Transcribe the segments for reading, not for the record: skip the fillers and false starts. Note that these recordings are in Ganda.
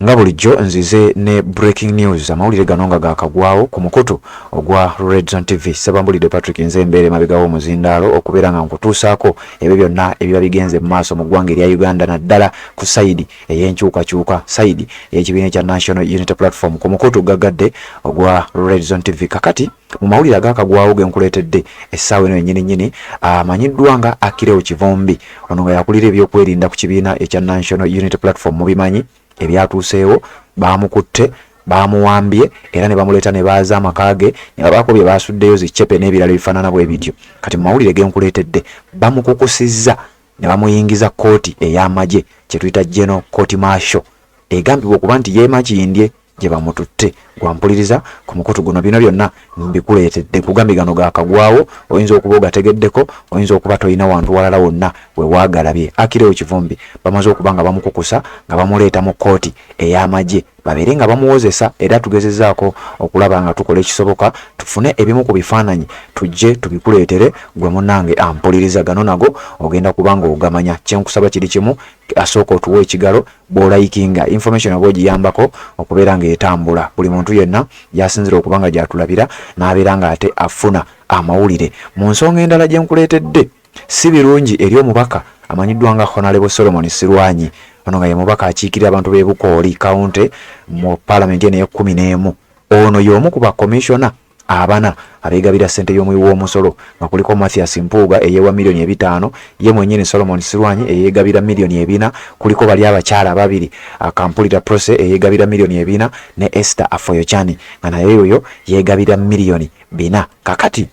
nga bulijjo nzize ne breaking news amawulire gano nga gakagwawo ku mukutu ogwa Red Zone TV. Sebambulidde Patrick Nzembere mabigawo muzindaalo okubeera nga nkutuusaako ebyo byonna ebiba bigenze mu maaso mu ggwanga erya Uganda naddala ku sayidi ey'enkyukakyuka, sayidi y'ekibiina ekya National Unity Platform ku mukutu gagadde ogwa Red Zone TV. Kakati mu mawulire agakagwawo ge nkuleetedde essaawa eno yennyini amanyiddwa nga Akireo Kivombi, ono nga yakulira ebyokwerinda ku kibiina ekya National Unity Platform. Mubimanyi ebyatuuseewo bamukutte, bamuwambye era ne bamuleeta ne baaza amakaage ne babaako bye baasuddeyo zicepe n'ebirala bifaanana bwe bityo. Kati mu mawulire ge nkuleetedde bamukukusizza ne bamuyingiza kkooti ey'amagye kye tuyita General Court Martial, egambibwa okuba nti yeemakindye gye bamututte. Gwampuliriza ku mukutu guno bino byonna mbikuleetedde. Kugambi gano gaakagwawo, oyinza okuba ogategeddeko, oyinza okuba toyina wantu walala wonna we waagalabye. Akireo Kivombi bamaze okuba nga bamukukusa nga bamuleeta mu kkooti ey'amagye babeere nga bamuwozesa, era tugezezzaako okulaba nga tukola ekisoboka tufune ebimu ku bifaananyi tujje tubikuleetere gwe munnange ampuliriza. Gano nago ogenda kuba nga ogamanya. Kyenkusaba kiri kimu, asooka otuwa ekigalo bw'olayikinga information oba ogiyambako okubeera nga etambula. Buli muntu yenna yasinzira okuba nga gyatulabira n'abeera nga ate afuna amawulire. Mu nsonga endala gye nkuleetedde, si birungi eri omubaka amanyiddwa nga Honorable Solomon Sirwanyi. Ono nga ye mubaka akiikirira abantu b'e Bukooli County mu Paalamenti eno ey'e11. Ono y'omu ku bakomishona abana abeegabira ssente y'omuwi w'omusolo nga kuliko Mathias Mpuuga eyeewa $5,000,000, ye mwennyini Solomon Sirwanyi eyeegabira $4,000,000, kuliko bali abakyala babiri Kampulira Prose eyeegabira $4,000,000 ne Esther Afoyochani nga naye yoyo yeegabira $4,000,000. Kakati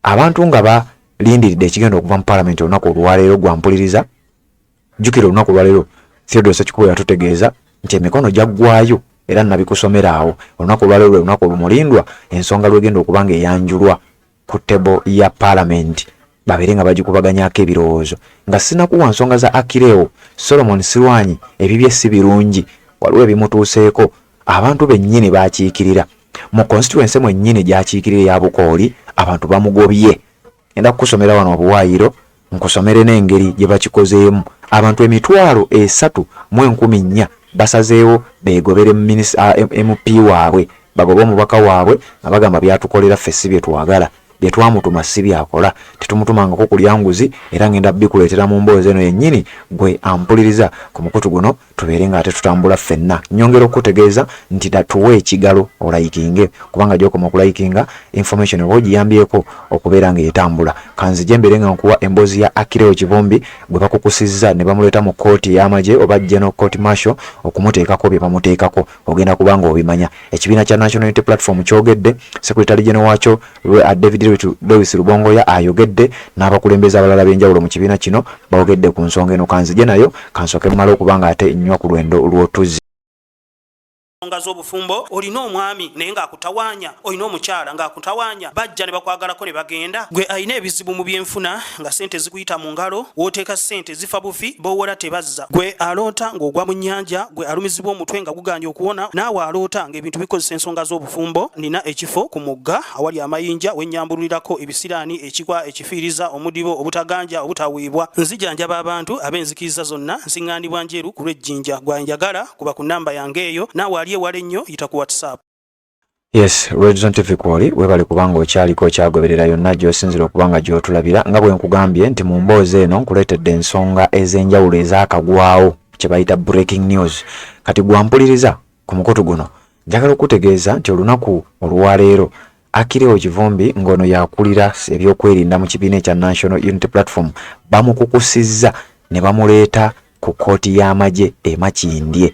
abantu nga balindiridde ekigenda okuva mu Paalamenti olunaku olwaleero, gwampuliriza jjukira olunaku olwaleero Theodore Ssekikubo yatutegeeza nti emikono gyaggwaayo era nabikusomera awo. Olunaku olwaleero lwe lunaku olumulindwa ensonga lwegenda okuba nga eyanjulwa ku tebo ya Paalamenti babeere nga bagikubaganyaako ebirowoozo. Nga sinakuwa nsonga za Akireo Solomon Sirwanyi ebibye si birungi, waliwo ebimutuuseeko abantu bennyini baakiikirira mu constituency mwennyini gyakiikirira ya Bukooli, abantu bamugobye. Enda kukusomera wano obuwaayiro nkusomere n'engeri gye bakikozeemu. Abantu 3,10,400 basazeewo beegobere MP waabwe, bagobe omubaka waabwe nga bagamba byatukolera ffe si bye twagala, bye twamutuma si byakola, tetumutumangako kulya nguzi, era ngenda bikuleetera mu mboozi eno yennyini gwe ampuliriza ku mukutu guno tubeere nga ate tutambula ffenna. Nyongera okutegeeza nti tuwe ekigalo olayikinge, kubanga gy'okoma okulayikinga information oba ogiyambyeko okubeera nga etambula. Kanzije mbeere nga nkuwa emboozi ya Akireo Kivombi gwe bakukusizza ne bamuleeta mu kkooti y'amagye oba General Court Martial okumuteekako bye bamuteekako, ogenda kuba nga obimanya. Ekibiina kya National Unity Platform kyogedde, Secretary General wakyo David Lewis Rubongoya ayogedde, n'abakulembeze abalala b'enjawulo mu kibiina kino boogedde ku nsonga eno. Kanzije nayo kansooke mmala okuba nga ate nnywa ku lwendo lw'otuzzi. Nsonga z'obufumbo, olina omwami naye ng'akutawaanya, olina omukyala ng'akutawaanya, bajja ne bakwagalako ne bagenda. Gwe alina ebizibu mu byenfuna nga ssente zikuyita mu ngalo, w'oteeka ssente zifa bufi, b'owola tebazza. Gwe aloota ng'ogwa mu nnyanja, gwe alumizibwa omutwe nga guganja okuwona, naawe aloota ng'ebintu bikozesa ensonga z'obufumbo. Nina ekifo ku mugga awali amayinja wennyambululirako ebisiraani, ekikwa, ekifiiriza, omudibo, obutaganja, obutaweebwa. Nzijanjaba abantu ab'enzikiriza zonna, nsiŋŋaanibwa njeru ku lw'ejjinja. Gwanjagala kuba ku nnamba yange eyo, naawe wale nnyo yita ku WhatsApp. Yes, Red Zone TV kwoli webale kubanga okyaliko kyagoberera yonna gy'osinzira okubanga gy'otulabira. Nga bwe nkugambye nti mu mboozi eno nkuleetedde ensonga ez'enjawulo ezaakagwawo kye bayita breaking news. Kati gwampuliriza ku mukutu guno njagala okutegeeza nti olunaku olwaleero Akireo Kivombi ng'ono yakulira ebyokwerinda mu kibiina ekya National Unity Platform bamukukusizza ne bamuleeta ku kkooti y'amagye Makindye.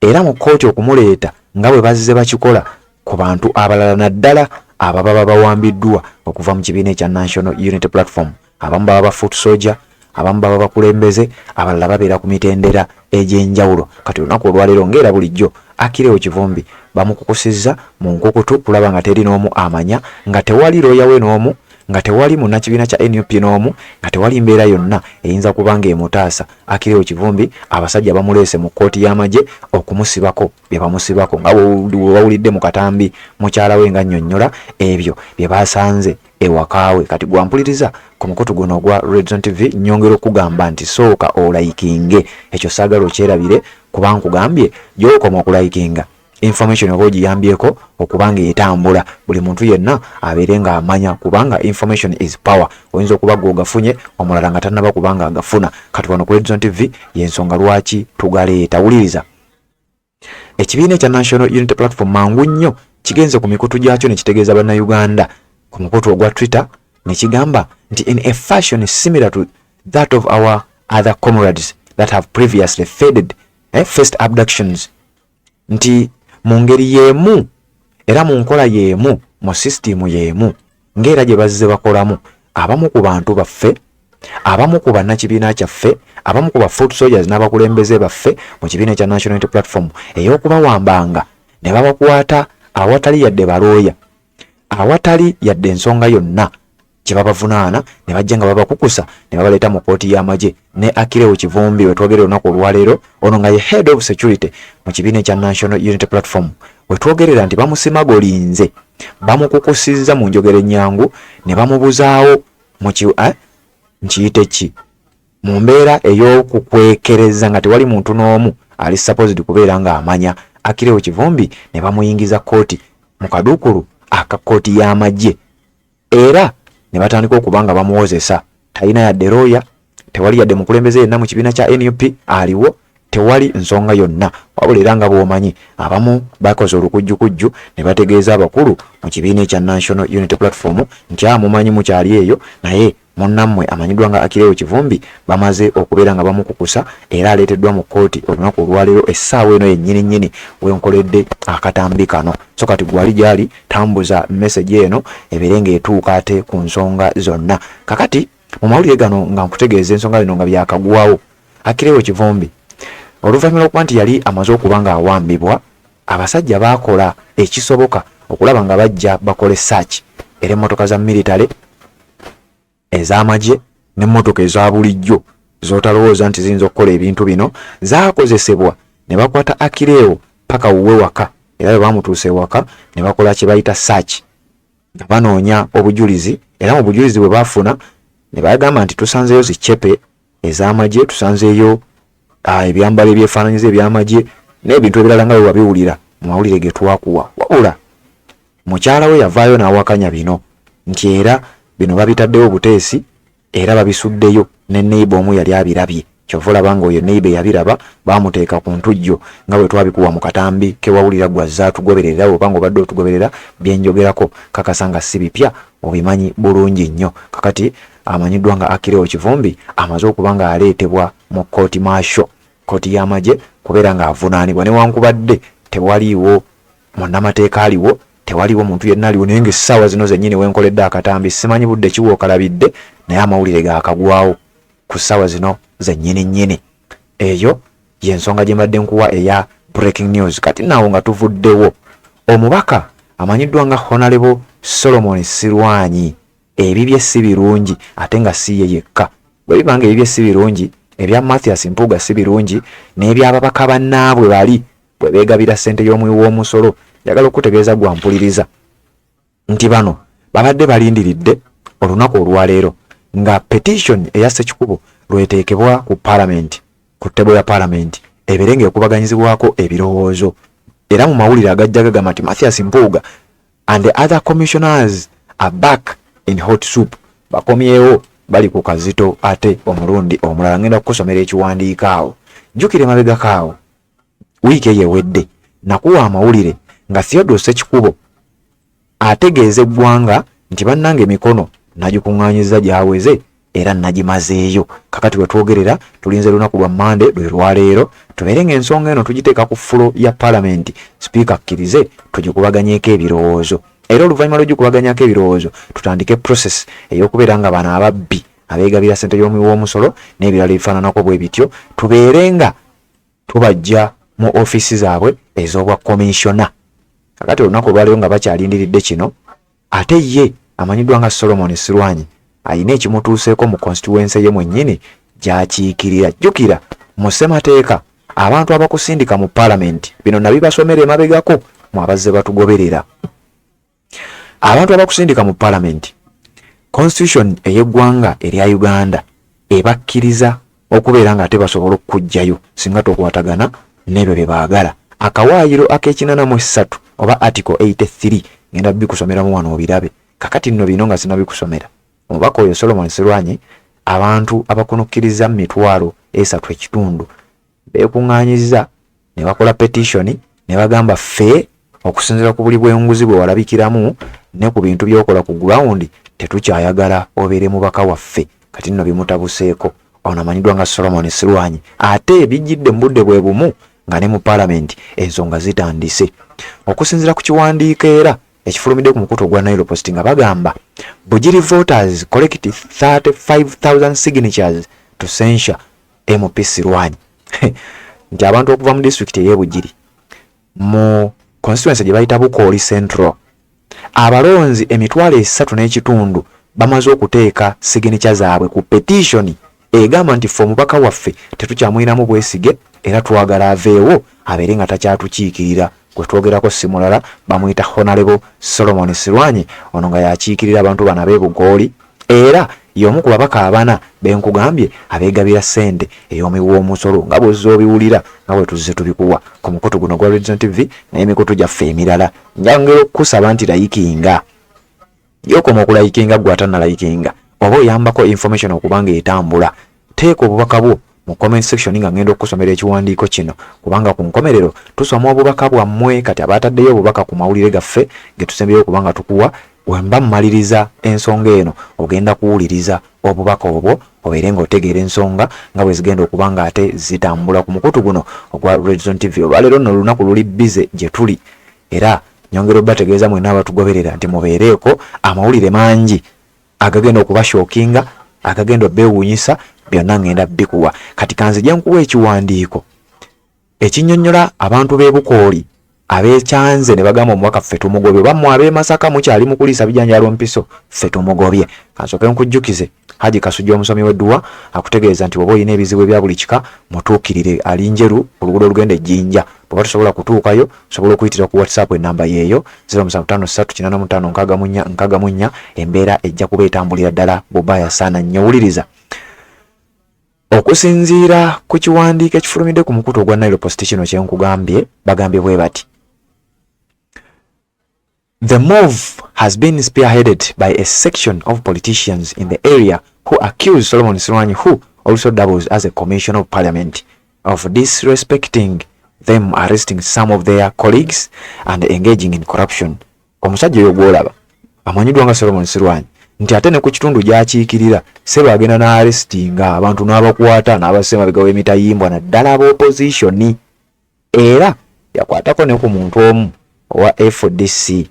Era mu kkooti okumuleeta nga bwe bazze bakikola ku bantu abalala naddala ababa bawambiddwa okuva mu kibiina ekya National Unity Platform. Abamu baba foot soldier, abamu baba bakulembeze, abalala babeera ku mitendera egy'enjawulo. Kati olunaku olwaleero ng'era bulijjo Akireo Kivombi bamukukusizza mu nkukutu kulaba nga teri n'omu amanya, nga tewali looya we n'omu nga tewali munnakibiina kya NUP n'omu, nga tewali mbeera yonna eyinza kubanga emutaasa Akileo Kivumbi abasajja bamuleese mu kkooti y'amagye okumusibako bye bamusibako nga wawulidde mu katambi mukyala we nga nnyonnyola ebyo bye basanze ewakaawe. Kati gwampuliriza ku mukutu guno ogwa Red Zone TV nnyongera okugamba nti sooka olayikinge, ekyo saagala okyerabire kubanga nkugambye gy'okoma okulayikinga information oba ogiyambyeko okubanga etambula buli muntu yenna abeere nga amanya kubanga information is power. Oyinza okuba gwogafunye omulala nga tannaba kubanga agafuna. Kati wano ku Red Zone TV y'ensonga lwaki tugaleeta. Wuliriza, ekibiina ekya National Unity Platform mangu nnyo kigenze ku mikutu gyakyo ne kitegeeza bannayuganda ku mukutu ogwa Twitter ne kigamba nti in a fashion similar to that of our other comrades that have previously faced abductions, nti mu ngeri y'emu era mu nkola y'emu mu sisitimu y'emu ng'era gye bazze bakolamu abamu ku bantu baffe, abamu ku bannakibiina kyaffe, abamu ku bafoot soldiers n'abakulembeze baffe mu kibiina ekya National Unity Platform ey'okubawambanga ne babakwata awatali yadde balooya, awatali yadde ensonga yonna kye babavunaana ne bajja nga babakukusa ne babaleeta mu kkooti y'amagye. Ne Akileo Kivumbi we twogerera olunaku olwaleero, ono nga ye head of security mu kibiina ekya National Unity Platform, we twogerera nti bamusimagolinze, bamukukusizza mu njogera ennyangu ne bamubuzaawo nkiyite ki mu mbeera ey'okukwekereza nga tewali muntu n'omu ali supposed kubeera nga amanya Akileo Kivumbi, ne bamuyingiza kkooti mu kaduukulu aka kkooti y'amagye era ne batandika okubanga bamuwozesa. Talina yadde looya, tewali yadde mukulembeze yenna mu kibiina kya NUP aliwo, tewali nsonga yonna. Wabula era nga bw'omanyi abamu bakoze olukujjukujju ne bategeeza abakulu mu kibiina ekya National Unity Platform nti amumanyi mukyali eyo, naye munnammwe amanyiddwa nga Akileo Kivumbi bamaze okubeera nga bamukukusa era aleeteddwa mu kkooti olunaku olwaleero essaawa eno yennyini wenkoledde akatambi kano. So kati gwali gyali tambuza message eno ebeere ng'etuuka ate ku nsonga zonna. Kakati mu mawulire gano nga nkutegeeza ensonga zino nga byakagwawo, Akileo Kivumbi oluvannyuma lw'okuba nti yali amaze okuba nga awambibwa, abasajja baakola ekisoboka okulaba nga bajja bakole search era emmotoka za military, ez'amagye n'emmotoka eza bulijjo z'otalowooza nti ziyinza okukola ebintu bino zaakozesebwa ne bakwata Akileo paka wuwe waka, era bwe baamutuusa ewaka ne bakola kye bayita search nga banoonya obujulizi, era mu bujulizi bwe baafuna ne bagamba nti tusanzeeyo zicepe ez'amagye, tusanzeeyo ebyambalo ebyefaananyiza ebyamagye n'ebintu ebirala nga bwe wabiwulira mu mawulire ge twakuwa. Wabula mukyala we yavaayo n'awakanya bino nti era bino babitaddeyo obuteesi era babisuddeyo ne neighbor omu yali abirabye. Kyova olaba nga oyo neighbor yabiraba baamuteeka ku ntujjo nga bwe twabikuwa mu katambi ke wawulira gwazza tugoberera oba nga obadde otugoberera byenjogerako kakasa nga si bipya obimanyi bulungi nnyo. Kakati amanyiddwa nga Akileo Kivumbi amaze okuba nga aleetebwa mu kkooti maasho, kkooti y'amagye kubeera nga avunaanibwa newankubadde tewaliiwo munnamateeka aliwo, tewaliwo muntu yenna aliwo, naye ng'essaawa zino zennyini wenkoledde akatambi simanyi budde kiwo okalabidde, naye amawulire gaakagwawo ku ssaawa zino zennyini. Eyo y'ensonga gye mbadde nkuwa eya breaking news. Kati naawo nga tuvuddewo, omubaka amanyiddwa nga Honorable Solomon Sirwanyi, ebibye si birungi ate nga si ye yekka. Bwe bibanga ebibye si birungi, ebya Mathias Mpuuga si birungi, n'ebyababaka bannaabwe bali bwe beegabira ssente y'omuwi w'omusolo, njagala okutegeeza gwampuliriza nti bano babadde balindiridde olunaku olwaleero nga petition eya Ssekikubo lweteekebwa ku parliament, ku ttebo ya parliament ebeere ng'ekubaganyizibwako ebirowoozo. Era mu mawulire agajja gagamba nti Mathias Mpuuga and the other commissioners are back in hot soup, bakomyewo bali ku kazito ate omulundi omulala. Ngenda kukusomera ekiwandiiko awo. Jjukira emabega kaawo wiiki eyewedde nakuwa amawulire nga Theodore Ssekikubo ategeeza eggwanga nti bannange emikono nagikuŋŋaanyiza gyaweze era nagimazeeyo. Kakati we twogerera tulinze lunaku lwa Monday lwe lwaleero tubeere ng'ensonga eno tugiteeka ku fulo ya parliament, sipiika akkirize tugikubaganyeeko ebirowoozo. Era oluvannyuma lw'ogikubaganyako ebirowoozo tutandike process ey'okubeera nga bano ababbi abeegabira ssente y'omuwi w'omusolo n'ebirala ebifaananako bwe bityo tubeere nga tubajja mu ofiisi zaabwe ez'obwa komishona. Kakati olunaku olwaleero nga bakyalindiridde kino, ate ye amanyiddwa nga Solomon Sirwanyi ayina ekimutuuseeko mu constituency ye mwennyini gy'akiikirira. Jjukira mu ssemateeka abantu abakusindika mu parliament, bino nabibasomera emabegako mu abazze batugoberera. Abantu abakusindika mu parliament, constitution ey'eggwanga erya Uganda ebakkiriza okubeera nga ate basobola okujjayo singa tokwatagana n'ebyo bye baagala. Akawaayiro ak'ekinana mu 3 oba article 83 ngenda bikusomeramu wano obirabe. Kakati nno bino nga sinabikusomera. Omubaka oyo Solomon Sirwanyi abantu abakunukkiriza 3.3 beekuŋŋaanyiza ne bakola petition ne bagamba ffe okusinziira ku buli bw'enguzi bwe walabikiramu ne ku bintu by'okola ku ground tetukyayagala obeere mubaka waffe. Kati nno bimutabuseeko. Ono amanyiddwa nga Solomon Sirwanyi ate ebijjidde mu budde bwe bumu nga ne mu parliament ensonga zitandise. Okusinziira ku kiwandiiko era ekifulumidde ku mukutu ogwa Nile Post nga bagamba Bugiri voters collect 35,000 signatures to censure MP Sirwanyi. Nti abantu okuva mu district ey'e Bugiri mu constituency gye bayita Bukooli Central abalonzi 3.5 bamaze okuteeka signature zaabwe ku petition egamba nti ffe omubaka waffe tetukyamwinamu bwesige era twagala aveewo abeere nga takyatukiikirira. Gwe twogerako si mulala bamuyita Honorable Solomon Sirwanyi, ono nga yakiikirira abantu bana b'e Bukooli era y'omu ku babaka abana benkugambye abeegabira ssente ey'omiwa omusolo nga bw'ozza obiwulira nga bwe tuzze tubikuwa ku mukutu guno gwa Region TV n'emikutu gyaffe emirala. Njangera okukusaba nti layikinga, y'okoma okulayikinga gwe atannalayikinga oba oyambako information okubanga etambula. Teeka obubaka bwo mu comment section nga ngenda okusomera ekiwandiiko kino kubanga ku nkomerero tusoma obubaka bwammwe. Kati abataddeyo obubaka ku mawulire gaffe ge tusembyeyo okubanga tukuwa wemba mmaliriza ensonga eno ogenda kuwuliriza obubaka obwo obeere ng'otegeera ensonga nga bwe zigenda okuba nga ate zitambula ku mukutu guno ogwa Region TV. Olwaleero nno olunaku luli bize gye tuli era nyongera obbategeeza mwenna abatugoberera nti mubeereeko amawulire mangi agagenda okubashookinga agagenda obbeewuunyisa byonna ngenda bikuwa. Kati kanzija nkuwa ekiwandiiko ekinnyonnyola abantu b'e Bukooli ab'ekyanze ne bagamba omubaka ffe tumugobye, bammwe ab'e Masaka mukyali mu kuliisa bijanjaalo mpiso ffe tumugobye. Kansooke nkujjukize Haji Kasujja omusomi w'edduwa akutegeeza nti bw'oba olina ebizibu ebya buli kika mutuukirire ali Njeru oluguudo olugenda e Jjinja. Bw'oba tosobola kutuukayo osobola okuyitira ku WhatsApp ennamba yeeyo 07538594 embeera ejja kuba etambulira ddala bubaya saana nnyo. Wuliriza okusinziira ku kiwandiiko ekifulumidde ku mukutu ogwa Nile Post kino kye nkugambye bagambye bwe bati: The move has been spearheaded by a section of politicians in the area who accuse Solomon Sirwanyi, who also doubles as a commissioner of parliament, of disrespecting them, arresting some of their colleagues and engaging in corruption. Omusajja oyo gw'olaba amanyiddwa nga Solomon Sirwanyi nti ate ne ku kitundu gy'akiikirira sebo agenda n'arrestinga abantu n'abakwata n'abasema bigawo emitayimbwa naddala ab'opposition era yakwatako ne ku muntu omu owa FDC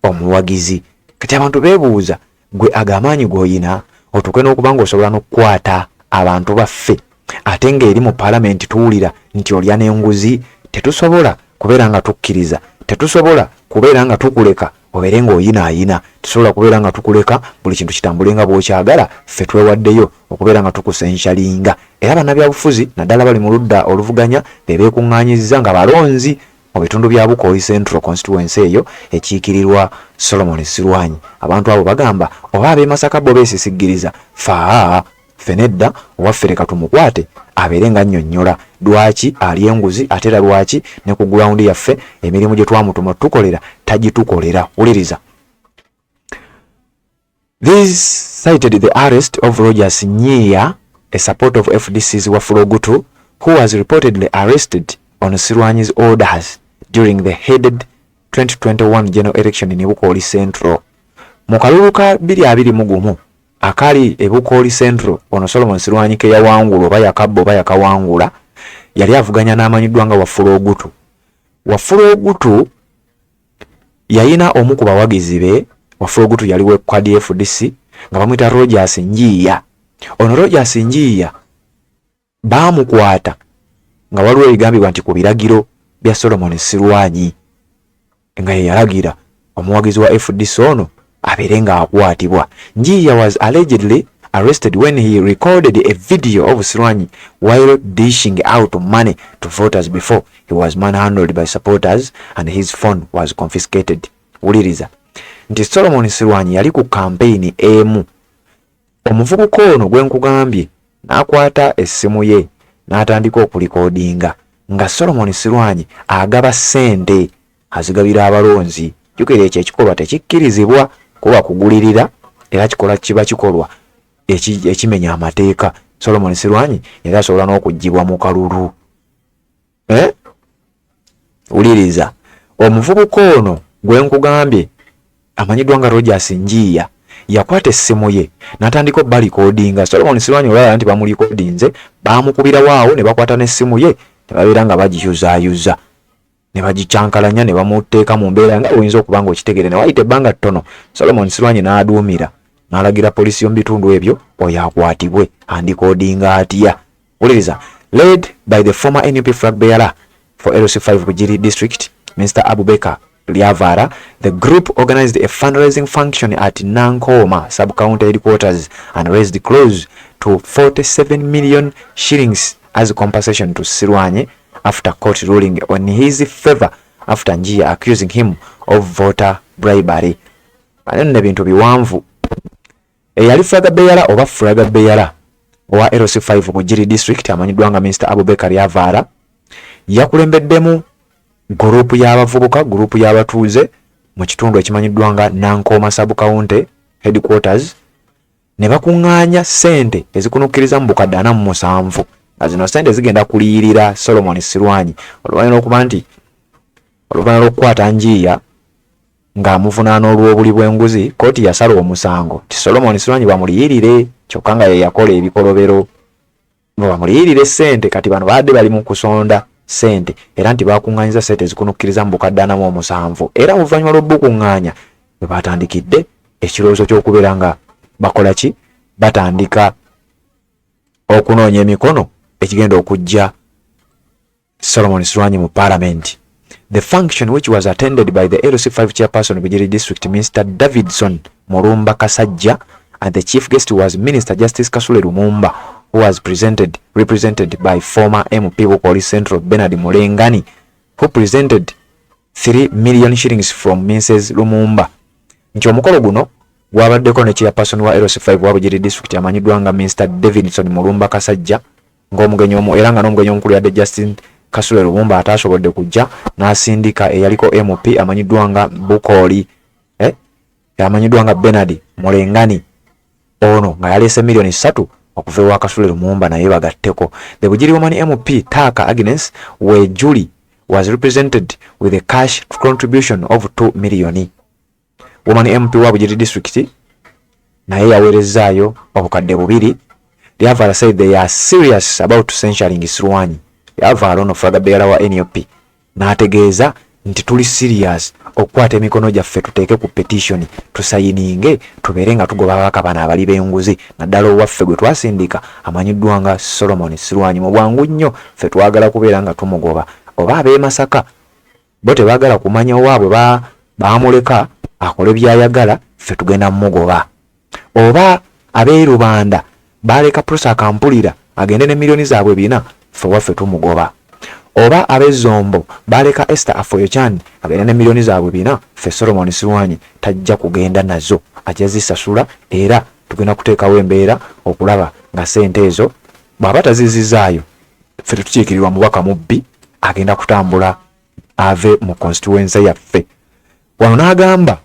omuwagizi. Kati abantu beebuuza gwe agamaanyi g'oyina otuuke n'okuba ng'osobola n'okukwata abantu baffe ate ng'eri mu parliament tuwulira nti olya n'enguzi. Tetusobola kubeera nga tukkiriza, tetusobola kubeera nga tukuleka obeere ng'oyinaayina, tusobola kubeera nga tukuleka buli kintu kitambule nga bw'okyagala. Ffe twewaddeyo okubeera nga tukusenshalinga. Era bannabyabufuzi naddala bali mu ludda oluvuganya be beekuŋŋaanyizza nga balonzi mu bitundu bya Bukooli Central constituency eyo ekiikirirwa Solomon Sirwanyi. Abantu abo bagamba oba ab'e Masaka bo beesisigiriza ffe nedda owaffe leka tumukwate abeere nga nnyonnyola lwaki ali enguzi ate era lwaki ne ku ground yaffe emirimu gye twamutuma tukolera tagitukolera. Wuliriza. This cited the arrest of Rogers Nyiya, a supporter of FDC's Wafula Ogutu, who was reportedly arrested on Sirwanyi's orders during the headed 2021 general election in Bukooli Central. Mu kalulu ka 2021 akali e Bukooli Central ono Solomon Sirwanyi ke yawangula oba yakabba oba yakawangula yali avuganya n'amanyiddwa nga Wafula Ogutu. Wafula Ogutu yayina omu ku bawagizi be. Wafula Ogutu yali we kwadi FDC nga bamuyita Rogers Njiya. Ono Rogers Njiya baamukwata nga waliwo ebigambibwa nti ku biragiro bya Solomon Sirwanyi nga ye yalagira omuwagizi wa FDC ono aberenga akwatibwa. Njiya was allegedly arrested when he recorded a video of Sirwanyi while dishing out money to voters before he was manhandled by supporters and his phone was confiscated. Uliriza nti Solomon Sirwanyi yali ku campaign emu, omuvubuka ono gwe nkugambye n'akwata essimu ye n'atandika okulikodinga nga Solomon Sirwanyi agaba ssente azigabira abalonzi. Jukira ekyo ekikolwa tekikkirizibwa kuba kugulirira era kikola kiba kikolwa ekimenya amateeka. Solomon Sirwanyi yali asobola n'okuggyibwa mu kalulu. Uliriza omuvubuka ono gwe nkugambye amanyiddwa nga Rogers Njiya yakwata essimu ye n'atandika balikodinga. Solomon Sirwanyi olwala nti bamulikodinze baamukubira waawo ne bakwata n'essimu ye ne babeera nga bagiyuzaayuza ne bagicyankalanya ne bamuteeka mu mbeera nga oyinza okuba nga okitegere. Ne wayita ebbanga ttono Solomon Sirwanyi n'aduumira n'alagira poliisi y'omu bitundu ebyo oyo akwatibwe andikodinga atya. Uliriza led by the former NUP flag bearer for LC5 Bugiri district Mr. Abubakar Lyavara, the group organized a fundraising function at Nankoma sub-county headquarters and raised close to 47 million shillings as compensation to Sirwanyi after court ruling on his favor after Njiya accusing him of voter bribery. Anene bintu biwanvu. Eyali flag bearer oba flag bearer owa LC5 Bugiri district amanyiddwa nga Mr. Abubakar Lyavara yakulembeddemu gurupu y'abavubuka, gurupu y'abatuuze mu kitundu ekimanyiddwa nga Nankoma sub-county headquarters ne bakuŋŋaanya ssente ezikunukkiriza mu bukadde 47 nga zino ssente zigenda kuliyirira Solomon Sirwanyi oluvannyuma lw'okuba nti oluvannyuma lw'okukwata Njiya ng'amuvunaana olw'obuli bw'enguzi kooti yasala omusango ti Solomon Sirwanyi bamuliyirire kyokka nga ye yakola ebikolobero bamuliyirire ssente. Kati bano baadde bali mu kusonda ssente era nti bakuŋŋaanyiza ssente ezikunukkiriza mu bukadde 47 era mu luvannyuma lw'obukuŋŋaanya bwe batandikidde ekirowoozo ky'okubeera nga bakola ki, batandika okunoonya emikono ekigenda okujja Solomon Sirwanyi mu parliament. The function, which was attended by the LC5 chairperson Bugiri district Mr. Davidson Mulumba Kasajja, and the chief guest was Minister Justice Kasule Lumumba, who was represented by former MP Bukoli Central Bernard Mulengani, who presented 3 million shillings from Mrs. Lumumba. Nti omukolo guno gwabaddeko ne chairperson wa LC5 wa Bugiri district amanyiddwa nga Mr. Davidson Mulumba Kasajja ng'omugenyi era nga n'omugenyi omukulu yadde Justin Kasule Lumumba ataasobodde kujja n'asindika eyaliko MP amanyiddwa nga Bukoli amanyiddwa nga Bernard Mulengani ono nga yaleese million 3 okuva ewa Kasule Lumumba naye bagatteko. The Bugiri woman MP Taka Agnes Wejuli was represented with a cash contribution of 2 million. Woman MP wa Bugiri district naye yaweerezaayo obukadde 2. Lyavara said they are serious about censuring Sirwanyi. Lyavara ono flag bearer wa NUP n'ategeeza nti tuli serious okukwata emikono gyaffe tuteeke ku petition tusayininge tubeere nga tugoba ababaka bano abali b'enguzi naddala owaffe gwe twasindika amanyiddwa nga Solomon Sirwanyi. Mu bwangu nnyo ffe twagala kubeera nga tumugoba. Oba ab'e Masaka bo tebaagala kumanya owaabwe baamuleka akole byayagala ffe tugenda mmugoba. Oba ab'e Rubanda baleka Prosa Kampulira agende ne milioni zaabwe 4 ffe waffe tumugoba. Oba ab'e Zombo baleka Esther Afoyochan agende ne milioni zaabwe 4 ffe Solomon Sirwanyi tajja kugenda nazo, ajja zisasula era tugenda kuteekawo embeera okulaba nga ssente ezo bw'aba tazizizaayo ffe tetukiikirirwa mubaka mubbi agenda kutambula ave mu constituency yaffe. Wano n'agamba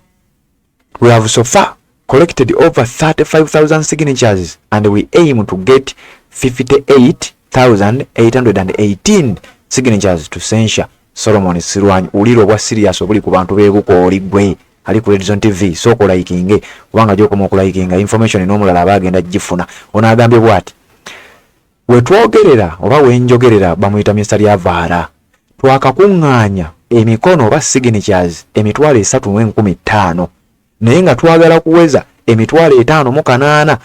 we have so far collected over 35,000 signatures and we aim to get 58,818 signatures to censure Solomon Sirwanyi. Uliro obwa serious obuli ku bantu beebukooli gwe ali ku Redzone TV soko likinge kubanga gy'okoma okulikinga information n'omulala abagenda gifuna. Ono agambye bw'ati we twogerera oba wenjogerera bamuyita Mr. Lyavara twakakuŋŋaanya emikono oba signatures emitwalo 3,1500 naye nga twagala kuweza emitwalo 5,800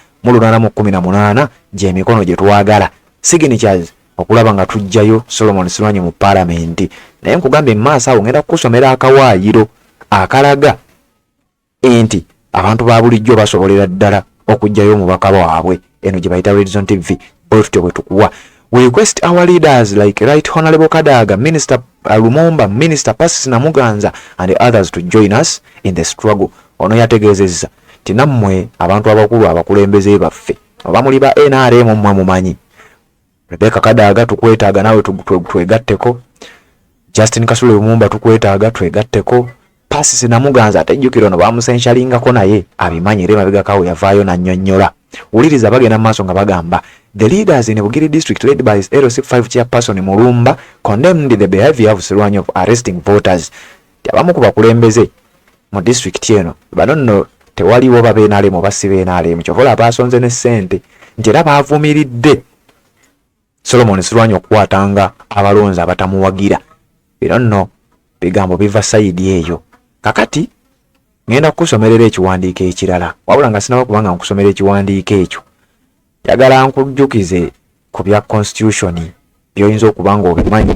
mu 818 gy'emikono gye twagala signatures okulaba nga tujjayo Solomon Sirwanyi mu parliament. Naye nkugambye maaso awo ngenda kukusomera akawaayiro akalaga enti abantu ba bulijjo basobolera ddala okujjayo omubaka waabwe eno gye bayita Red Zone TV bwetutyo bwe tukuwa. We request our leaders like Right Honorable Kadaga, Minister Lumumba, Minister Pacis Namuganza and others to join us in the struggle. Ono yategeezezza tinammwe abantu abakulu abakulembeze baffe abamuli ba NRM mmwe mumanyi. Rebecca Kadaga tukwetaaga nawe twegatteko. Justin Kasule Lumumba tukwetaaga twegatteko. Pacis Namuganza atajjukira ono bamusenshalingako naye abimanyire mabega kawo yavaayo na nnyonnyola. Wuliriza bagenda maaso nga bagamba the leaders in Bugiri district led by LC5 chairperson Mulumba condemned the behavior of Sirwanyi of arresting voters. Abamu ku bakulembeze mu district eno bano nno tewaliwo babenaale mu basibe naale mu kyovola abasonze ne ssente nti era baavumiridde Solomon Sirwanyi okukwatanga abalonzi abatamuwagira. Bino nno bigambo biva sayidi eyo. Kakati ngenda kukusomerera ekiwandiiko ekirala wabula nga sinaba kubanga nkusomera ekiwandiiko ekyo. Njagala nkujjukize ku bya constitution by'oyinza okuba nga obimanyi,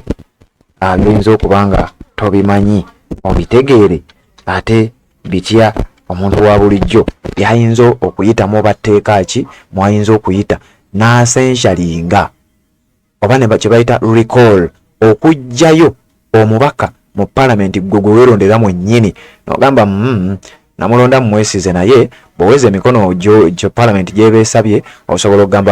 by'oyinza okuba nga tobimanyi obitegeere ate bitya omuntu wa bulijjo byayinza okuyitamu oba tteeka ki mwayinza okuyita n'asenshalinga oba ne kye bayita recall okujjayo omubaka mu parliament gwe weerondera mwennyini n'ogamba namulonda mwesize naye bwoweza emikono gyo parliament gyebeesabye osobola okugamba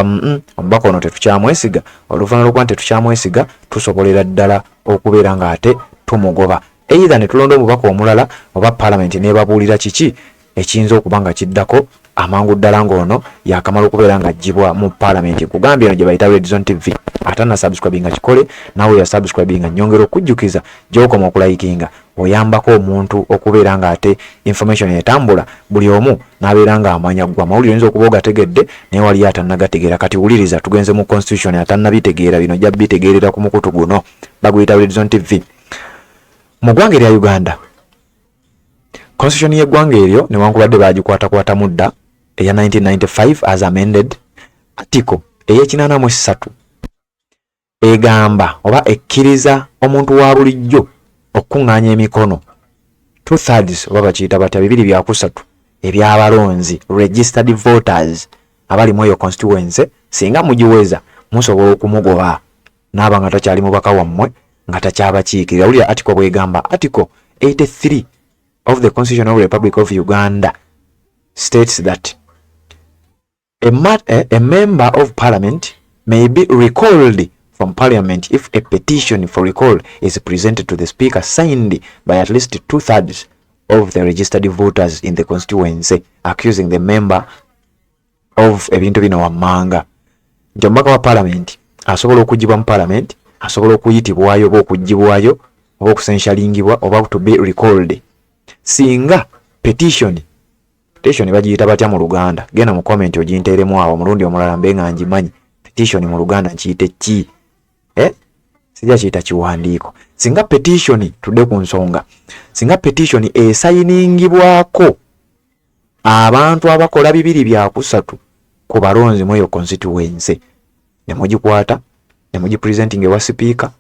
omubaka ono tetukyamwesiga oluvannyuma lw'okuba tetukyamwesiga tusobolera ddala okubeera nga ate tumugoba either ne tulonda omubaka omulala oba parliament neebabuulira kiki ekiyinza okuba nga kiddako amangu ddala ng'ono yakamala okubeera nga ajjibwa mu parliament. Kugambye eno gye bayita Red Zone TV atana subscribinga kikole nawe ya subscribinga nyongera okujjukiza gy'okoma okulayikinga oyambako omuntu okubeera nga ate information etambula buli omu n'abeera nga amanya gwa mawulire oyinza okuba ogategedde naye wali atannagategeera. Kati wuliriza tugenze mu constitution atannabitegeera bino jja bitegeerera ku mukutu guno baguyita Red Zone TV. Mu ggwanga erya Uganda constitution y'eggwanga eryo newankubadde bagikwatakwata mudda eya 1995 as amended article ey'ekinaana egamba oba ekkiriza omuntu wa bulijjo okuŋŋaanya emikono 2/3 oba bakiyita batya 2/3 eby'abalonzi registered voters abali mu eyo constituency singa mugiweza musobola okumugoba n'aba nga takyali mubaka wammwe nga takyabakiikirira. Wulira article bwegamba article 83 of the Constitution of the Republic of Uganda states that a member of parliament may be recalled from parliament if a petition for recall is presented to the speaker signed by at least 2/3 of the registered voters in the constituency accusing the member of ebintu bino wammanga. Nti omubaka wa parliament asobola okugibwa mu parliament, asobola okuyitibwayo oba okugibwayo oba okusenshalingibwa oba to be recalled singa petition bagiyita batya mu Luganda. Genda mu comment oginteeremu awo mulundi omulala mbe nga ngimanyi petition mu Luganda nkiyite ki sijja kiyita kiwandiiko. Singa petition tudde ku nsonga, singa petition esayiningibwako abantu abakola 2/3 ku balonzi mu eyo constituency ne mugikwata ne mugipresenting ewa speaker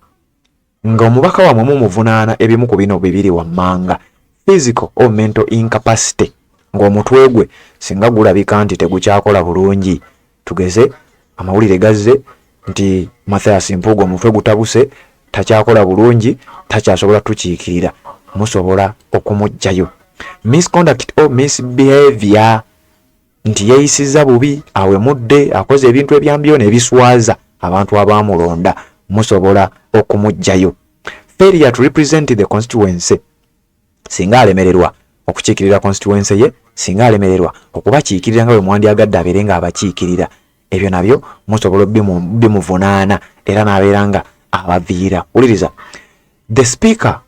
nga omubaka wamwe mumuvunaana ebimu ku bino 2 wammanga physical or mental incapacity ng'omutwe gwe singa gulabika nti tegukyakola bulungi. Tugeze amawulire gazze nti Mathias Mpuuga omutwe gutabuse takyakola bulungi takyasobola tukiikirira musobola okumugjayo. Misconduct or misbehavior nti yeeyisizza bubi awemudde akoze ebintu ebyambyo n'ebiswaza abantu abaamulonda musobola okumugjayo. Failure to represent the constituency singa alemererwa okukiikirira constituency ye, singa alemererwa okubakiikirira nga bwe mwandyagadde abeere nga abakiikirira, ebyo nabyo musobola bimuvunaana era n'abeera nga abaviira. Wuliriza, the speaker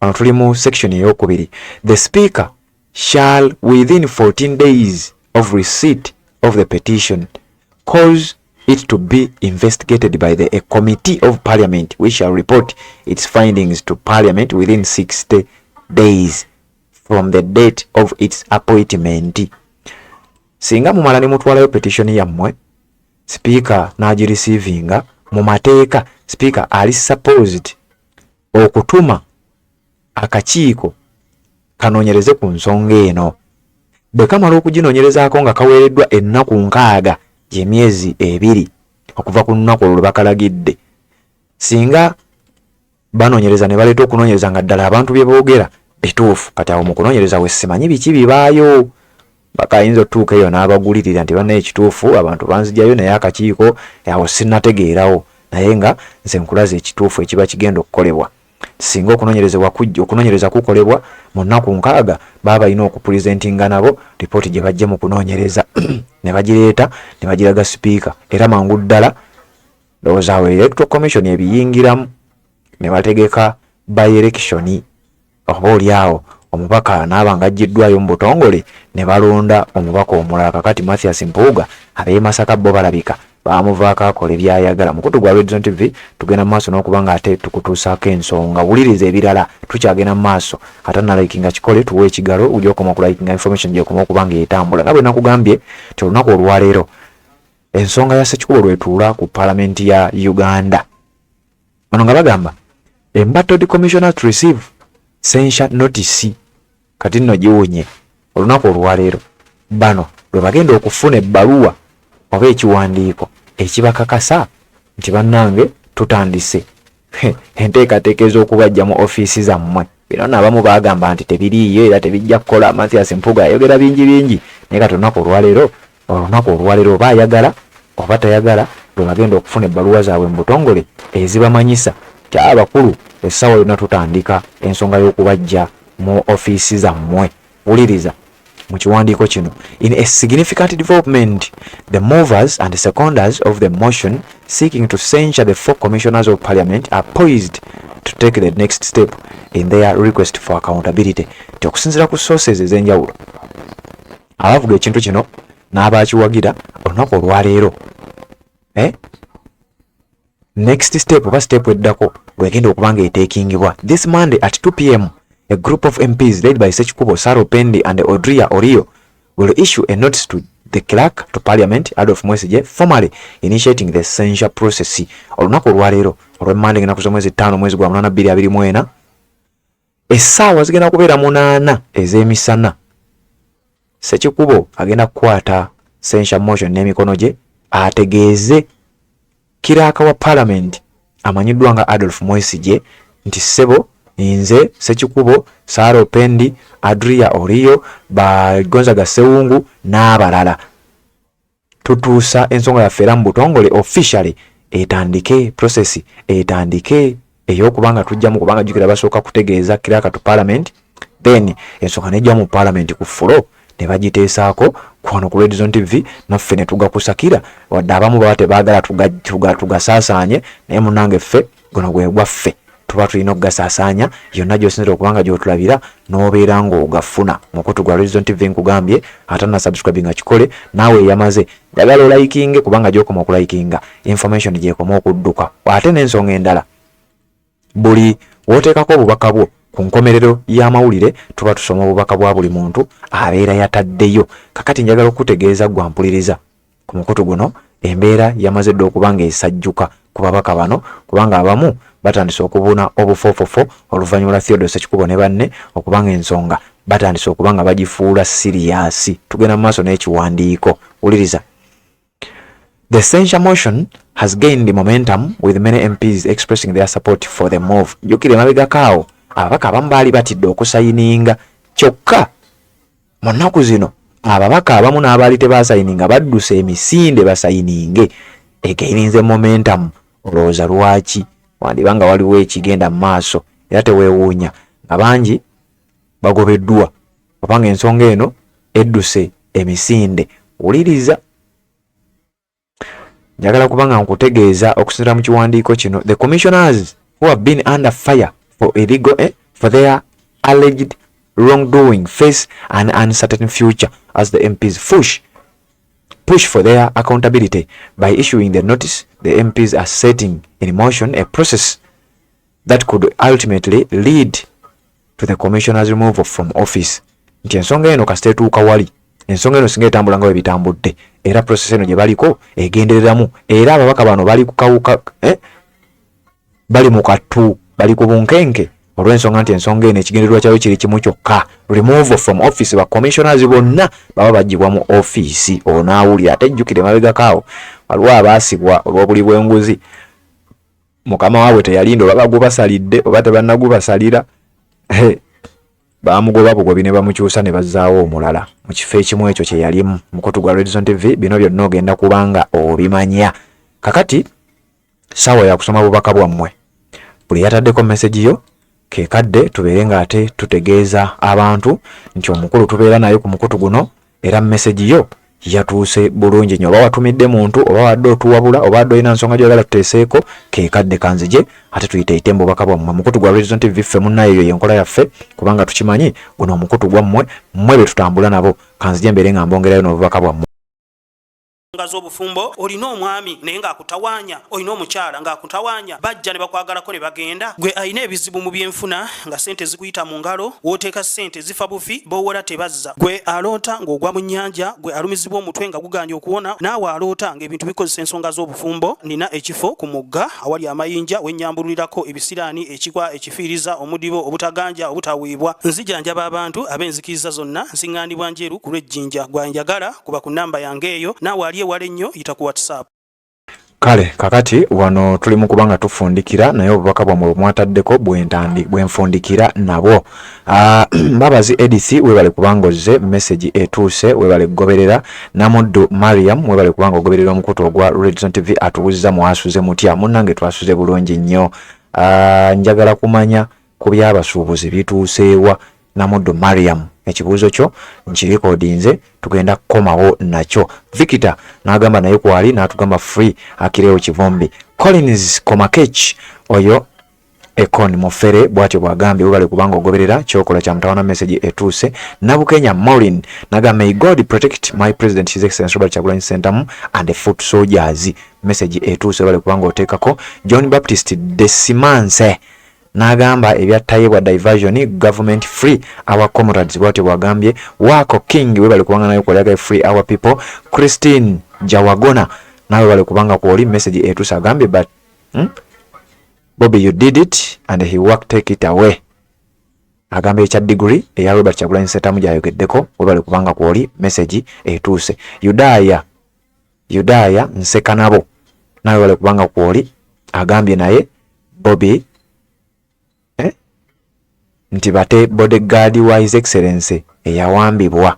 ano tuli mu section ey'okubiri. The speaker shall within 14 days of receipt of the petition cause it to be investigated by a committee of parliament which shall report its findings to parliament within 60 days from the date of its appointment. Singa mumala ne mutwalayo petition yammwe, speaker n'agirecevinga mu mateeka, speaker ali supposed okutuma akakiiko kanoonyereze ku nsonga eno. bwe kamala okuginoonyerezaako nga kaweereddwa ennaku 6 gy'emyezi 2 okuva ku lunaku olwo bakalagidde, singa banoonyereza ne baleeta okunoonyereza nga ddala abantu bye boogera bituufu, kati awo mu kunoonyereza we simanyi biki bibaayo, bakayinza otuuka eyo n'abagulirira nti bannaye ekituufu abantu banzijjayo naye akakiiko awo sinnategeerawo, naye nga nze nkulaza ekituufu ekiba kigenda okukolebwa. Singa okunoonyereza kukolebwa mu nnaku 6 baba balina okupulizentinga nabo ripooti gye bajja mu kunoonyereza ne bagireeta ne bagiraga sipiika, era mangu ddala ndowooza awo electoral commission ebiyingiramu ne bategeka by election, oba oliawo omubaka n'aba nga ajjiddwayo mu butongole ne balonda omubaka omulala. Kakati Mathias Mpuuga ab'e Masaka bo balabika bamuvaako akola ebyayagala. Mukutu gwa Red Zone TV tugenda mu maaso n'okuba nga ate tukutuusaako ensonga, wuliriza ebirala tukyagenda mu maaso. Ate nalayikinga kikole tuwe ekigalo ujja okoma okulayikinga information gy'ekoma okuba nga etambula. Nga bwe nakugambye ti olunaku olwaleero ensonga ya Ssekikubo lwetuula ku Paalamenti ya Uganda. Bano nga bagamba embattled commissioner to receive censure notice. Kati nno giwunye olunaku olwaleero bano lwe bagenda okufuna ebbaluwa oba ekiwandiiko ekibakakasa nti bannange tutandise enteekateeka ez'okubajja mu ofiisi zammwe. Bino n'abamu baagamba nti tebiriiyo era tebijja kukola. Mathias Mpuuga yayogera bingi naye kati olunaku olwaleero oba ayagala oba tayagala lwe bagenda okufuna ebbaluwa zaabwe mu butongole ezibamanyisa ti abakulu essaawa yonna tutandika ensonga y'okubajja mu ofiisi zammwe. Wuliriza mu kiwandiiko kino, in a significant development, the movers and seconders of the motion seeking to censure the 4 commissioners of parliament are poised to take the next step in their request for accountability. Okusinziira ku sources ez'enjawulo abavuga ekintu kino n'abakiwagira olunaku olwaleero, next step oba step eddako lwegenda okuba nga eteekingibwa. This Monday at 2 p.m. a group of MPs led by Ssekikubo, Saro Pendi and Odria Orio will issue a notice to the clerk to Parliament, Adolf Mwesige, formally initiating the censure process. Olunaku olwaleero olw'Emmande ennaku z'omwezi 5 mwezi gwa 8 2024 essaawa zigenda kubeera 8 ez'emisana. Ssekikubo agenda kukwata censure motion n'emikono gye ategeeze kiraaka wa Parliament amanyiddwa nga Adolf Mwesige nti ssebo nze Ssekikubo, Saro Pendi, Adria Orio, Gonzaga Sewungu n'abalala tutuusa ensonga yaffe era mu butongole officially etandike process etandike ey'okubanga tujjamu kubanga jjukira basooka kutegeeza kiraaka to Parliament, then ensonga nejja mu Parliament ku fulo ne bagiteesaako kwano ku Red Zone TV naffe ne tugakusakira wadde abamu baba tebaagala tugasaasaanye naye munnange ffe guno gwe gwaffe tuba tulina okugasaasaanya yonna gy'osinzira okubanga gy'otulabira n'obeera ng'ogafuna. Mukutu gwa Red Zone TV nkugambye ate na subscribe nga kikole naawe eyamaze njagala olayikinge kubanga gy'okoma okulayikinga information gy'ekoma okudduka. Ate n'ensonga endala buli wooteekako obubaka bwo ku nkomerero y'amawulire tuba tusoma obubaka bwa buli muntu abeera yataddeyo. Kakati njagala okutegeeza gwampuliriza ku mukutu guno embeera yamaze dda okuba nga esajjuka ku babaka bano kubanga abamu batandise okubuna obufofofo oluvannyuma lwa Theodore Ssekikubo ne banne okubanga ensonga batandise okuba nga bagifuula siriyaasi. Tugenda mu maaso n'ekiwandiiko. Wuliriza. The censure motion has gained momentum with many MPs expressing their support for the move. Jukire mabegakaawo ababaka abamu baali batidde okusayininga kyokka mu nnaku zino ababaka abamu n'abaali tebasayininga badduse emisinde basayininge egaininze momentum. Olowooza lwaki? Wandibanga waliwo ekigenda mu maaso era teweewuunya nga bangi bagobeddwa kubanga ensonga eno edduse emisinde. Wuliriza. Njagala kubanga nkutegeeza okusinziira mu kiwandiiko kino, the commissioners who have been under fire for illegal for their alleged wrongdoing face an uncertain future as the MPs push for their accountability. By issuing the notice, the MPs are setting in motion a process that could ultimately lead to the commissioner's removal from office. Nti ensonga eno kasite etuuka wali, ensonga eno singa etambula nga bwe bitambudde era process eno gye baliko egendereramu era ababaka bano bali kukawuka bali mu kattu bali ku bunkenke olw'ensonga nti ensonga eno ekigendererwa kyayo kiri kimu kyokka, remove from office. Ba commissioners bonna baba bagibwa mu office. Onaawulira ate jjukire mabegakaawo waliwo abaasibwa olw'obuli bw'enguzi, mukama waabwe teyalinda oba bagubasalidde oba tebannagubasalira, baamugoba bugobi ne bamukyusa ne bazzaawo omulala mu kifo ekimu ekyo kye yalimu. Mukutu gwa Red Zone TV bino byonna ogenda kubanga obimanya. Kakati sawa ya kusoma bubaka bwammwe. Buli yataddeko message yo kekadde tubeere nga ate tutegeeza abantu nti omukulu tubeera naye ku mukutu guno era message yo yatuuse bulungi nnyo. Oba watumidde muntu oba wadde otuwabula oba wadde olina nsonga gy'oyagala tuteeseeko kekadde kanzije ate tuyite bubaka bwammwe. Mukutu gwa Red Zone TV ffe munnayo eyo yenkola yaffe kubanga tukimanyi guno omukutu gwammwe mmwe be tutambula nabo. Kanzije mbeere nga mbongerayo n'obubaka bwammwe. Z'obufumbo olina omwami naye ng'akutawaanya, olina omukyala ng'akutawaanya, bajja ne bakwagalako ne bagenda. Gwe alina ebizibu mu byenfuna nga sente zikuyita mu ngalo, w'oteeka sente zifa bufi b'owola tebazza. Gwe aloota ng'ogwa mu nnyanja, gwe alumizibwa omutwe nga guganja okuwona, naawe aloota ng'ebintu bikozesa ensonga z'obufumbo. Nina ekifo ku mugga awali amayinja wennyambulirako ebisiraani, ekikwa, ekifiiriza, omudibo, obutaganja, obutaweebwa. Nzijanjaba abantu ab'enzikiriza zonna, nsiŋŋaanibwa njeru ku lw'ejjinja. Gwanjagala kuba ku nnamba yange eyo, naawe ali wale nnyo yita ku WhatsApp. Kale kakati wano tuli mu kubanga tufundikira naye obubaka bwamwe mwataddeko bwenfundikira nabo. Mbabazi Edith webale kubanga ozze message etuuse, webale kugoberera. Namuddu Mariam webale kubanga ogoberera omukutu ogwa Red Zone TV atuwuzza mwasuze mutya. Munnange twasuze bulungi nnyo. Njagala kumanya ku byabasuubuzi bituuseewa. Namuddu Mariam ekibuuzo kyo nkirikodinze tugenda kukomawo nakyo. Victor n'agamba naye kwali n'atugamba free akireewo kivombi. Collins Komakech oyo Ekon Mufere bwatyo bwagambye webale kubanga ogoberera kyokola kya mutawana message etuuse. Nabukenya Maureen n'agamba may God protect my president his excellency Robert Kyagulanyi Ssentamu and the foot soldiers. Message etuuse webale kubanga oteekako. John Baptist Desimanse n'agamba ebyattayibwa diversion government free our comrades bwatyo bwagambye. Wako King webale kubanga nayo kwalaga free our people. Christine Jawagona nawe webale kubanga kwoli message etuuse agambye but Bobby you did it and he worked take it away. Agambye ekya degree eya Robert Kyagulanyi Ssentamu gyayogeddeko webale kubanga kwoli message etuuse. Yudaya nseka nabo nawe webale kubanga kwoli agambye naye Bobby nti bate bodyguard wa his excellency eyawambibwa.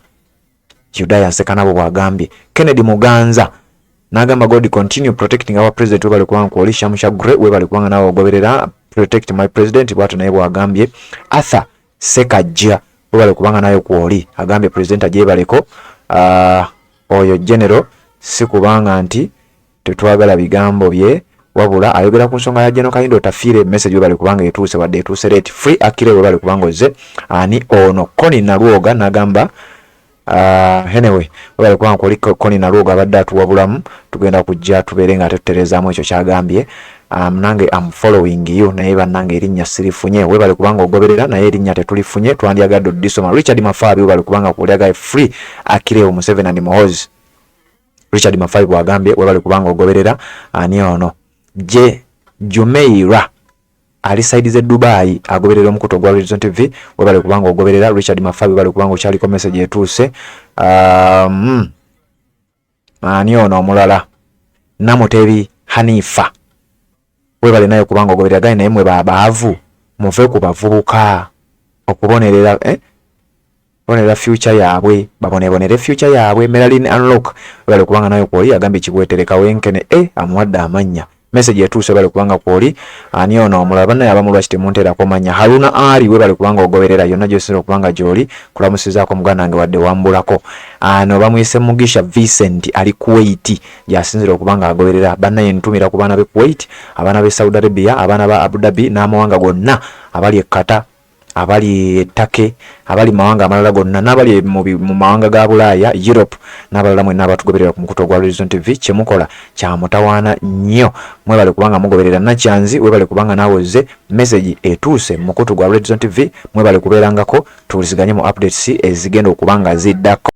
Yudaya nseka nabo bwagambye. Kennedy Muganza n'agamba God continue protecting our president webale kubanga kwoli. Shamushagre webale kubanga nawe ogoberera protect my president bwatyo naye bwagambye. Arthur Sekajja webale kubanga nayo kwoli agambye president ajebaleko. Oyo general si kubanga nti tetwagala bigambo bye wabula ayogera ku nsonga ya General Kayindo tafiire message webale kubanga etuuse wadde etuuse rate free akire webale kubanga ozze ani ono Koni Nalwoga n'agamba anyway webale kubanga kwoli Koni Nalwoga abadde atuwabulamu tugenda kujja tubeere nga tetuterezaamu ekyo kyagambye. Nange am following you naye bannange erinnya sirifunye webale kubanga ogoberera naye erinnya tetulifunye twandyagadde odisoma. Richard Mafabi webale kubanga kwolyaga free akire mu 7 and Mohozi. Richard Mafabi bwagambye webale kubanga ogoberera ani ono Jumeira ali side ze Dubai agoberera omukutu gwa Red Zone TV webale kubanga ogoberera. Richard Mafabi webale kubanga okyaliko message etuuse. Ani ono omulala Namutebi Hanifa webale nayo kubanga ogoberera gani naye mwe babaavu muve ku bavubuka okubonerera bonera future yaabwe babonebonere future yaabwe. Melaline Unlock webale kubanga nayo kwoli agambye kibwetereka wenkene amuwadde amanya. Message etuuse webale kubanga kwoli ani ono omulala bannaye abamulwa kitemunteerako manya. Haruna Ali webale kubanga ogoberera yonna gy'osinza okubanga gy'oli kulamusizaako muganda wange wadde wambulako. Ano bamuyise Mugisha Vincent ali Kuwait yasinzira okubanga agoberera. Bannaye ntumira ku baana b'e Kuwait, abaana b'e Saudi Arabia, abaana ba Abu Dhabi n'amawanga gonna abali e Qatar, abali Turkey, abali mawanga amalala gonna n'abali mu mawanga ga Bulaaya, Europe n'abalala mwenna abatugoberera ku mukutu gwa Red Zone TV. Kyemukola kya mutawaana nnyo mwebale kubanga mugoberera. Nakyanzi webale kubanga nawe ozze message etuuse mu mukutu gwa Red Zone TV mwebale kubeerangako tuwuliziganye mu updates ezigenda okubanga ziddako.